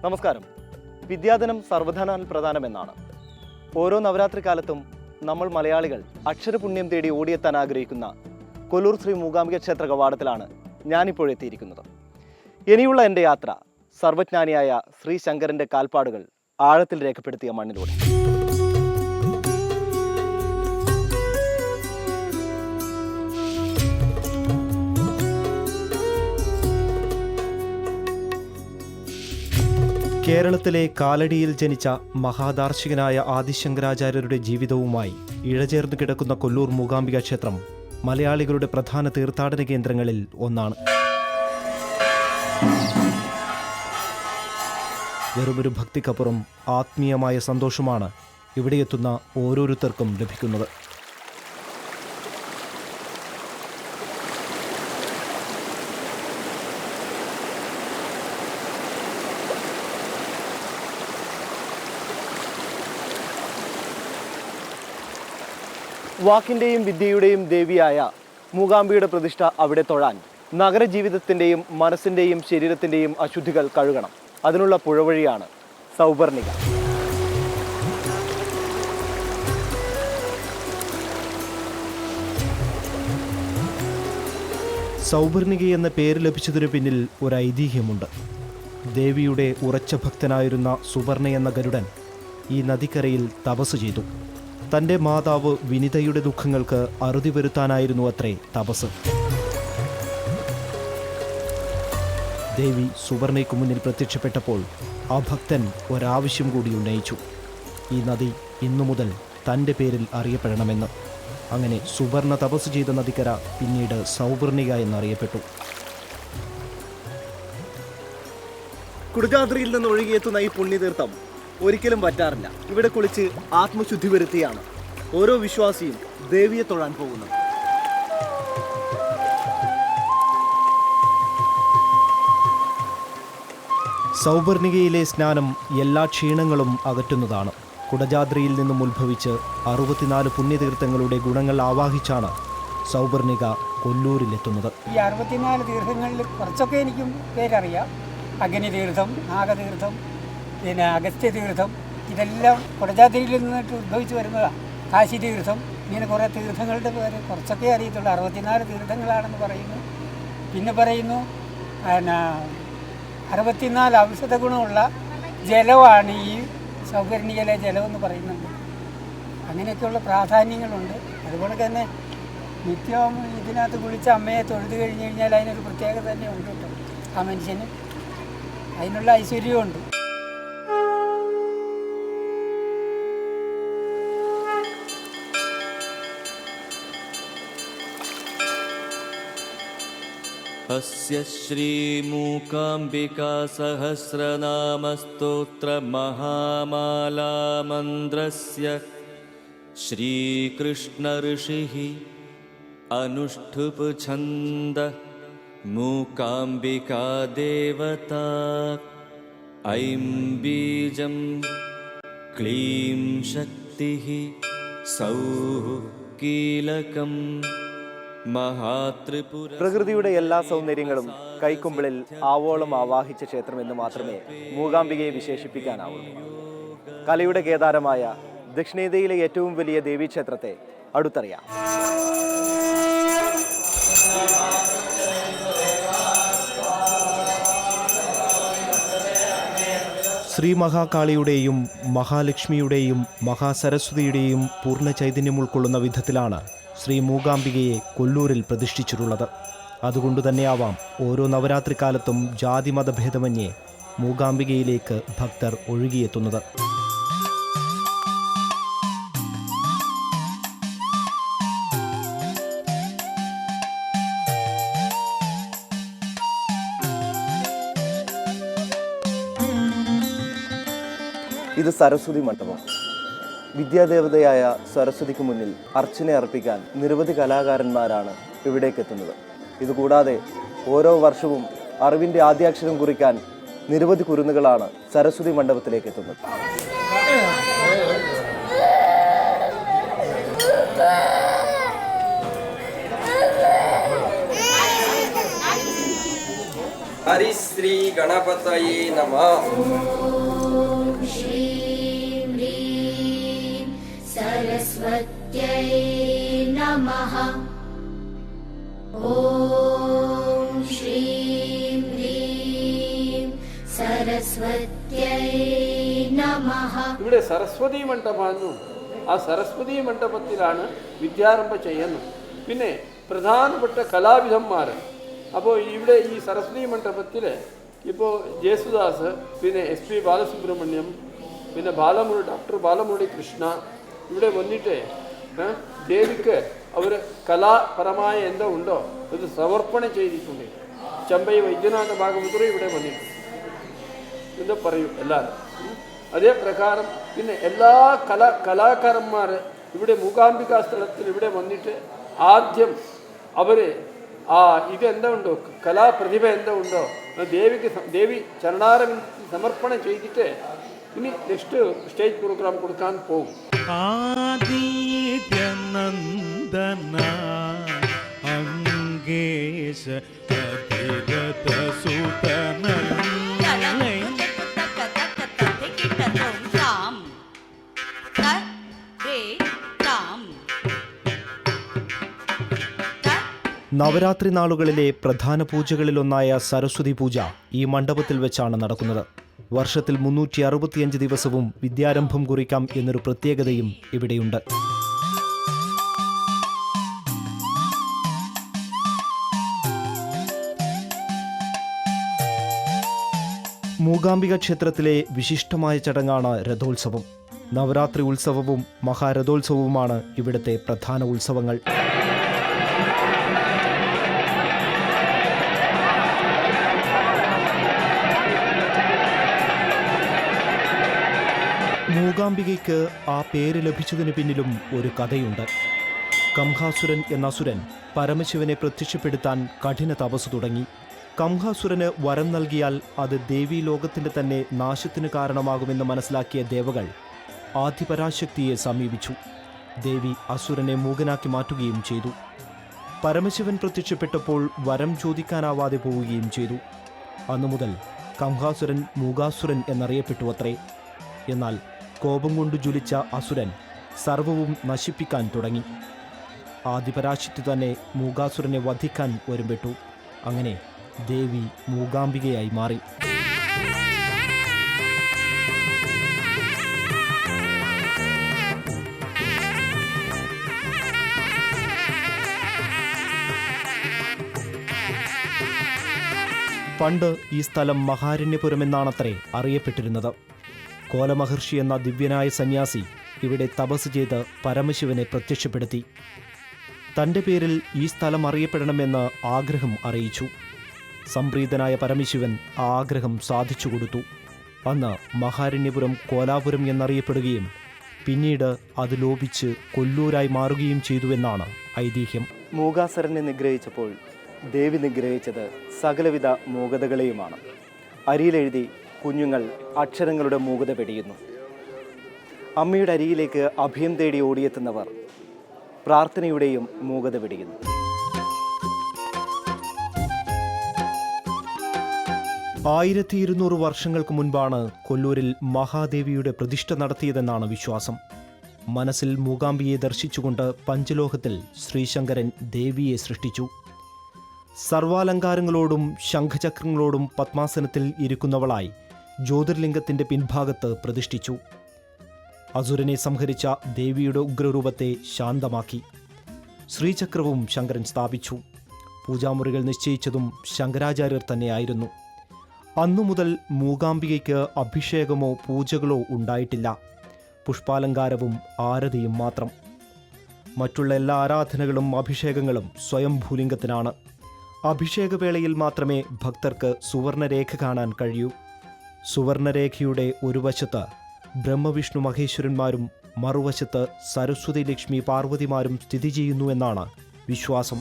നമസ്കാരം. വിദ്യാദിനം സർവ്വധനാൽ പ്രധാനമെന്നാണ്. ഓരോ നവരാത്രി കാലത്തും നമ്മൾ മലയാളികൾ അക്ഷരപുണ്യം തേടി ഓടിയെത്താൻ ആഗ്രഹിക്കുന്ന കൊല്ലൂർ ശ്രീ മൂകാംബിക ക്ഷേത്ര കവാടത്തിലാണ് ഞാനിപ്പോഴെത്തിയിരിക്കുന്നത്. ഇനിയുള്ള എൻ്റെ യാത്ര സർവജ്ഞാനിയായ ശ്രീ ശങ്കരൻ്റെ കാൽപ്പാടുകൾ ആഴത്തിൽ രേഖപ്പെടുത്തിയ മണ്ണിലൂടെ. കേരളത്തിലെ കാലടിയിൽ ജനിച്ച മഹാദാർശികനായ ആദിശങ്കരാചാര്യരുടെ ജീവിതവുമായി ഇഴചേർന്ന് കിടക്കുന്ന കൊല്ലൂർ മൂകാംബിക ക്ഷേത്രം മലയാളികളുടെ പ്രധാന തീർത്ഥാടന കേന്ദ്രങ്ങളിൽ ഒന്നാണ്. വെറുമൊരു ഭക്തിക്കപ്പുറം ആത്മീയമായ സന്തോഷമാണ് ഇവിടെയെത്തുന്ന ഓരോരുത്തർക്കും ലഭിക്കുന്നത്. വാക്കിൻ്റെയും വിദ്യയുടെയും ദേവിയായ മൂകാംബിയുടെ പ്രതിഷ്ഠ അവിടെ തൊഴാൻ നഗരജീവിതത്തിൻ്റെയും മനസ്സിൻ്റെയും ശരീരത്തിൻ്റെയും അശുദ്ധികൾ കഴുകണം. അതിനുള്ള പുഴവഴിയാണ് സൗപർണിക. സൗപർണിക എന്ന പേര് ലഭിച്ചതിനു പിന്നിൽ ഒരു ഐതിഹ്യമുണ്ട്. ദേവിയുടെ ഉറച്ച ഭക്തനായിരുന്ന സുവർണ എന്ന ഗരുഡൻ ഈ നദിക്കരയിൽ തപസ് ചെയ്തു. തൻ്റെ മാതാവ് വിനിതയുടെ ദുഃഖങ്ങൾക്ക് അറുതി വരുത്താനായിരുന്നു അത്രേ തപസ്. ദേവി സുവർണയ്ക്കു മുന്നിൽ പ്രത്യക്ഷപ്പെട്ടപ്പോൾ ആ ഭക്തൻ ഒരാവശ്യം കൂടി ഉന്നയിച്ചു. ഈ നദി ഇന്നു മുതൽ തൻ്റെ പേരിൽ അറിയപ്പെടണമെന്ന്. അങ്ങനെ സുവർണ തപസ് ചെയ്ത നദിക്കര പിന്നീട് സൗവർണിക എന്നറിയപ്പെട്ടു. കുടജാദ്രിയിൽ നിന്ന് ഒഴുകിയെത്തുന്ന ഈ പുണ്യതീർത്ഥം ഒരിക്കലും പറ്റാറില്ല. ഇവിടെ കുളിച്ച് ആത്മശുദ്ധി വരുത്തിയാണ് ഓരോ വിശ്വാസിയും ദേവിയെ തൊഴാൻ പോകുന്നത്. സൗപർണികയിലെ സ്നാനം എല്ലാ ക്ഷീണങ്ങളും അകറ്റുന്നതാണ്. കുടജാദ്രിയിൽ നിന്നും ഉത്ഭവിച്ച് 64 പുണ്യതീർത്ഥങ്ങളുടെ ഗുണങ്ങൾ ആവാഹിച്ചാണ് സൗപർണിക കൊല്ലൂരിലെത്തുന്നത്. ഈ 64 തീർത്ഥങ്ങളിൽ കുറച്ചൊക്കെ എനിക്കും പേരറിയാം. അഗ്നിതീർത്ഥം, നാഗതീർത്ഥം, പിന്നെ അഗസ്ത്യതീർത്ഥം, ഇതെല്ലാം കുടജാദ്രിയിൽ നിന്നിട്ട് ഉത്ഭവിച്ച് വരുന്നതാണ്. കാശി തീർത്ഥം, ഇങ്ങനെ കുറേ തീർത്ഥങ്ങളുടെ പേര് കുറച്ചൊക്കെ അറിയത്തുള്ളൂ. 64 തീർത്ഥങ്ങളാണെന്ന് പറയുന്നു. പിന്നെ പറയുന്നു 64 ഔഷധ ഗുണമുള്ള ജലമാണ് ഈ സൗപർണികയിലെ ജലമെന്ന് പറയുന്നുണ്ട്. അങ്ങനെയൊക്കെയുള്ള പ്രാധാന്യങ്ങളുണ്ട്. അതുപോലെ തന്നെ നിത്യവും ഇതിനകത്ത് കുളിച്ച് അമ്മയെ തൊഴുതു കഴിഞ്ഞ് കഴിഞ്ഞാൽ അതിനൊരു പ്രത്യേകത തന്നെ ഉണ്ട് കേട്ടോ. ആ മനുഷ്യന് അതിനുള്ള ഐശ്വര്യമുണ്ട്. अस्य श्रीमूकाम्बिका सहस्रनामस्तोत्रमहामालामन्त्रस्य श्रीकृष्णऋषिः अनुष्ठुप् मूकाम्बिका देवता ऐं बीजं क्लीं शक्तिः सौः कीलकम्. പ്രകൃതിയുടെ എല്ലാ സൗന്ദര്യങ്ങളും കൈക്കുമ്പിളിൽ ആവോളം ആവാഹിച്ച ക്ഷേത്രമെന്ന് മാത്രമേ മൂകാംബികയെ വിശേഷിപ്പിക്കാനാവുള്ളൂ. കലയുടെ കേദാരമായ ദക്ഷിണേന്ത്യയിലെ ഏറ്റവും വലിയ ദേവീക്ഷേത്രത്തെ അടുത്തറിയാം. ശ്രീ മഹാകാളിയുടെയും മഹാലക്ഷ്മിയുടെയും മഹാസരസ്വതിയുടെയും പൂർണ്ണ ചൈതന്യം ഉൾക്കൊള്ളുന്ന വിധത്തിലാണ് ശ്രീ മൂകാംബികയെ കൊല്ലൂരിൽ പ്രതിഷ്ഠിച്ചിട്ടുള്ളത്. അതുകൊണ്ടുതന്നെയാവാം ഓരോ നവരാത്രി കാലത്തും ജാതിമതഭേദമന്യേ മൂകാംബികയിലേക്ക് ഭക്തർ ഒഴുകിയെത്തുന്നത്. ഇത് സരസ്വതി മണ്ഡപം. വിദ്യാദേവതയായ സരസ്വതിക്ക് മുന്നിൽ അർച്ചന അർപ്പിക്കാൻ നിരവധി കലാകാരന്മാരാണ് ഇവിടേക്കെത്തുന്നത്. ഇതുകൂടാതെ ഓരോ വർഷവും അറിവിൻ്റെ ആദ്യാക്ഷരം കുറിക്കാൻ നിരവധി കുരുന്നുകളാണ് സരസ്വതി മണ്ഡപത്തിലേക്ക് എത്തുന്നത്. हरिश्री गणपतये नमः। श्रीं ह्रीं सरस्वत्यै नमः। ॐ श्रीं ह्रीं सरस्वत्यै नमः। ഇവിടെ സരസ്വതി മണ്ഡപമെന്നും ആ സരസ്വതി മണ്ഡപത്തിലാണ് വിദ്യാരംഭം ചെയ്യുന്നത്. പിന്നെ പ്രധാനപ്പെട്ട കലാവിധന്മാർ അപ്പോൾ ഇവിടെ ഈ സരസ്വതി മണ്ഡപത്തിൽ ഇപ്പോൾ ജേസുദാസ്, പിന്നെ SP ബാലസുബ്രഹ്മണ്യം, പിന്നെ ഡോക്ടർ ബാലമുരളി കൃഷ്ണ ഇവിടെ വന്നിട്ട് ദേവിക്ക് അവർ കലാപരമായ എന്തോ ഉണ്ടോ അത് സമർപ്പണം ചെയ്തിട്ടുണ്ട്. ചമ്പൈ വൈദ്യനാഥ ഭാഗവതർ ഇവിടെ വന്നിട്ടുണ്ട് എന്താ പറയൂ എല്ലാവരും. അതേ പ്രകാരം പിന്നെ എല്ലാ കലാകാരന്മാർ ഇവിടെ മൂകാംബിക സ്ഥലത്തിൽ ഇവിടെ വന്നിട്ട് ആദ്യം അവർ ഇതെന്താ ഉണ്ടോ കലാപ്രതിഭ എന്താ ഉണ്ടോ ദേവി ചരണാരവിൽ സമർപ്പണം ചെയ്തിട്ട് ഇനി നെക്സ്റ്റ് സ്റ്റേജ് പ്രോഗ്രാം കൊടുക്കാൻ പോകും. ആദിത്യനന്ദന അംഗേശ അഭിഗത സുതന നവരാത്രി നാളുകളിലെ പ്രധാന പൂജകളിലൊന്നായ സരസ്വതി പൂജ ഈ മണ്ഡപത്തിൽ വെച്ചാണ് നടക്കുന്നത്. വർഷത്തിൽ 365 ദിവസവും വിദ്യാരംഭം കുറിക്കാം എന്നൊരു പ്രത്യേകതയും ഇവിടെയുണ്ട്. മൂകാംബിക ക്ഷേത്രത്തിലെ വിശിഷ്ടമായ ചടങ്ങാണ് രഥോത്സവം. നവരാത്രി ഉത്സവവും മഹാരഥോത്സവവുമാണ് ഇവിടുത്തെ പ്രധാന ഉത്സവങ്ങൾ. മൂകാംബികയ്ക്ക് ആ പേര് ലഭിച്ചതിന് പിന്നിലും ഒരു കഥയുണ്ട്. കംഹാസുരൻ എന്ന അസുരൻ പരമശിവനെ പ്രത്യക്ഷപ്പെടുത്താൻ കഠിന തപസ് തുടങ്ങി. കംഹാസുരന് വരം നൽകിയാൽ അത് ദേവീലോകത്തിൻ്റെ തന്നെ നാശത്തിന് കാരണമാകുമെന്ന് മനസ്സിലാക്കിയ ദേവകൾ ആദിപരാശക്തിയെ സമീപിച്ചു. ദേവി അസുരനെ മൂകനാക്കി മാറ്റുകയും ചെയ്തു. പരമശിവൻ പ്രത്യക്ഷപ്പെട്ടപ്പോൾ വരം ചോദിക്കാനാവാതെ പോവുകയും ചെയ്തു. അന്നു മുതൽ കംഹാസുരൻ മൂകാസുരൻ എന്നറിയപ്പെട്ടു അത്രേ. എന്നാൽ കോപം കൊണ്ട് ജ്വലിച്ച അസുരൻ സർവവും നശിപ്പിക്കാൻ തുടങ്ങി. ആദിപരാശക്തി തന്നെ മൂകാസുരനെ വധിക്കാൻ ഒരുമ്പെട്ടു. അങ്ങനെ ദേവി മൂകാംബികയായി മാറി. പണ്ട് ഈ സ്ഥലം മഹാരണ്യപുരം എന്നാണത്രേ അറിയപ്പെട്ടിരുന്നത്. കോലമഹർഷി എന്ന ദിവ്യനായ സന്യാസി ഇവിടെ തപസ് ചെയ്ത് പരമശിവനെ പ്രത്യക്ഷപ്പെടുത്തി. തൻ്റെ പേരിൽ ഈ സ്ഥലം അറിയപ്പെടണമെന്ന് ആഗ്രഹം അറിയിച്ചു. സംപ്രീതനായ പരമശിവൻ ആ ആഗ്രഹം സാധിച്ചു കൊടുത്തു. അന്ന് മഹാരണ്യപുരം കോലാപുരം എന്നറിയപ്പെടുകയും പിന്നീട് അത് ലോപിച്ച് കൊല്ലൂരായി മാറുകയും ചെയ്തുവെന്നാണ് ഐതിഹ്യം. മൂകാസുരനെ നിഗ്രഹിച്ചപ്പോൾ ദേവി നിഗ്രഹിച്ചത് സകലവിധ മൂകതകളെയുമാണ്. അരിയിലെഴുതി കുഞ്ഞുങ്ങൾ അക്ഷരങ്ങളുടെ മൂകത വെടിയുന്നു. അമ്മയുടെ അരിയിലേക്ക് അഭയം തേടി ഓടിയെത്തുന്നവർ പ്രാർത്ഥനയുടെയും മൂകത വെടിയുന്നു. 1200 വർഷങ്ങൾക്ക് മുൻപാണ് കൊല്ലൂരിൽ മഹാദേവിയുടെ പ്രതിഷ്ഠ നടത്തിയതെന്നാണ് വിശ്വാസം. മനസ്സിൽ മൂകാംബിയെ ദർശിച്ചുകൊണ്ട് പഞ്ചലോഹത്തിൽ ശ്രീശങ്കരൻ ദേവിയെ സൃഷ്ടിച്ചു. സർവാലങ്കാരങ്ങളോടും ശംഖചക്രങ്ങളോടും പത്മാസനത്തിൽ ഇരിക്കുന്നവളായി ജ്യോതിർലിംഗത്തിൻ്റെ പിൻഭാഗത്ത് പ്രതിഷ്ഠിച്ചു. അസുരനെ സംഹരിച്ച ദേവിയുടെ ഉഗ്രരൂപത്തെ ശാന്തമാക്കി. ശ്രീചക്രവും ശങ്കരൻ സ്ഥാപിച്ചു. പൂജാമുറികൾ നിശ്ചയിച്ചതും ശങ്കരാചാര്യർ തന്നെയായിരുന്നു. അന്നു മുതൽ മൂകാംബികയ്ക്ക് അഭിഷേകമോ പൂജകളോ ഉണ്ടായിട്ടില്ല. പുഷ്പാലങ്കാരവും ആരതിയും മാത്രം. മറ്റുള്ള എല്ലാ ആരാധനകളും അഭിഷേകങ്ങളും സ്വയംഭൂലിംഗത്തിനാണ്. അഭിഷേകവേളയിൽ മാത്രമേ ഭക്തർക്ക് സുവർണരേഖ കാണാൻ കഴിയൂ. സുവർണരേഖയുടെ ഒരു വശത്ത് ബ്രഹ്മവിഷ്ണു മഹേശ്വരന്മാരും മറുവശത്ത് സരസ്വതി ലക്ഷ്മി പാർവതിമാരും സ്ഥിതി ചെയ്യുന്നുവെന്നാണ് വിശ്വാസം.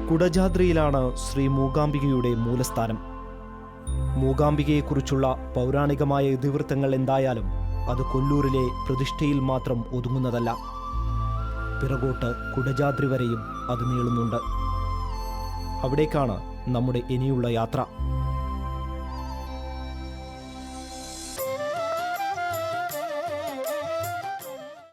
കുടജാദ്രിയിലാണ് ശ്രീ മൂകാംബികയുടെ മൂലസ്ഥാനം. മൂകാംബികയെക്കുറിച്ചുള്ള പൗരാണികമായ ഇതിവൃത്തങ്ങൾ എന്തായാലും അത് കൊല്ലൂരിലെ പ്രതിഷ്ഠയിൽ മാത്രം ഒതുങ്ങുന്നതല്ല. പിറകോട്ട് കുടജാദ്രി വരെയും അത് നീളുന്നുണ്ട്. അവിടേക്കാണ് നമ്മുടെ ഇനിയുള്ള യാത്ര.